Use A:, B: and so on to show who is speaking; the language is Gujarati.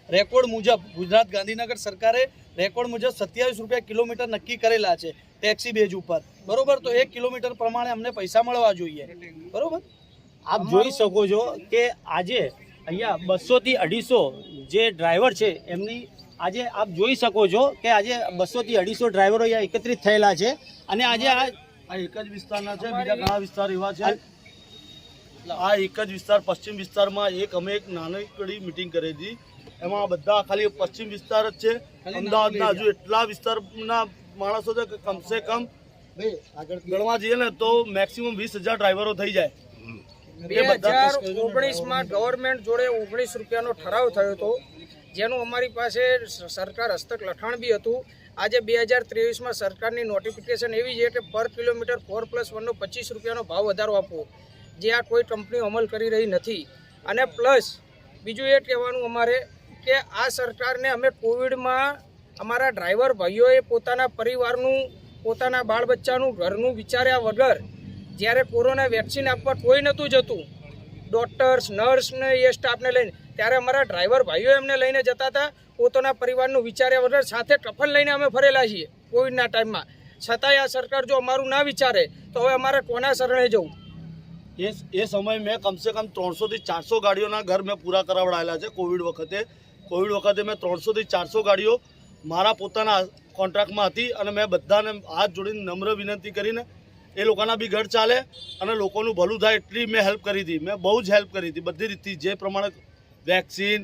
A: રેકોર્ડ મુજબ ગુજરાત ગાંધીનગર સરકારે રેકોર્ડ મુજબ 27 રૂપિયા કિલોમીટર નક્કી કરેલા છે ટેક્સી બેઝ ઉપર, બરોબર? તો 1 કિલોમીટર પ્રમાણે અમને પૈસા મળવા જોઈએ, બરોબર?
B: આપ જોઈ શકો છો કે આજે અહીંયા 200 થી 250 જે ડ્રાઈવર છે એમની આજે આપ જોઈ શકો છો કે આજે 200 થી 250 ડ્રાઈવરો અહીંયા એકત્રિત થયેલા છે અને આજે આ
A: એક જ વિસ્તારના છે, બીજા ઘણા વિસ્તાર એવા છે. આ એક જ વિસ્તાર પશ્ચિમ વિસ્તારમાં અમે એક નાનકડી મિટિંગ કરી હતી, એમાં બધા ખાલી પશ્ચિમ વિસ્તાર જ છે. અમદાવાદના હજુ એટલા વિસ્તારના માણસો છે કે કમસે કમ ગણવા જઈએ ને તો મેક્સિમમ 20,000 ડ્રાઈવરો થઈ જાય.
C: 2019માં ગવર્મેન્ટ જોડે 19 રૂપિયાનો ઠરાવ થયો હતો, જેનું અમારી પાસે સરકાર હસ્તક લખાણ બી હતું. આજે 2023માં સરકારની નોટિફિકેશન એવી છે કે પર કિલોમીટર 4+1નો 25 રૂપિયાનો ભાવ વધારો આપવો, જે આ કોઈ કંપની અમલ કરી રહી નથી. અને પ્લસ બીજું એ કહેવાનું અમારે કે આ સરકારને અમે કોવિડમાં અમારા ડ્રાઈવર ભાઈઓએ પોતાના પરિવારનું, પોતાના બાળ બચ્ચાનું, ઘરનું વિચાર્યા વગર જ્યારે કોરોના વેક્સિન આપવા કોઈ નહોતું જતું, ડૉક્ટર્સ, નર્સને એ સ્ટાફને લઈને, ત્યારે અમારા ડ્રાઈવર ભાઈઓ એમને લઈને જતા હતા. પોતાના પરિવારનું વિચાર્યા વગર સાથે ટફન લઈને અમે ફરેલા છીએ કોવિડના ટાઈમમાં. છતાંય આ સરકાર જો અમારું ના વિચારે તો હવે અમારે કોના શરણે જવું?
A: એ સમયે મેં કમસે કમ 300 થી 400 ગાડીઓના ઘર મેં પૂરા કરાવડાયેલા છે. કોવિડ વખતે મેં 300 થી 400 ગાડીઓ મારા પોતાના કોન્ટ્રાક્ટમાં હતી અને મેં બધાને હાથ જોડીને નમ્ર વિનંતી કરીને એ લોકોના બી ઘર ચાલે અને લોકોનું ભલું થાય એટલી મેં હેલ્પ કરી હતી. મેં બહુ જ હેલ્પ કરી હતી બધી રીતથી, જે પ્રમાણે વેક્સિન,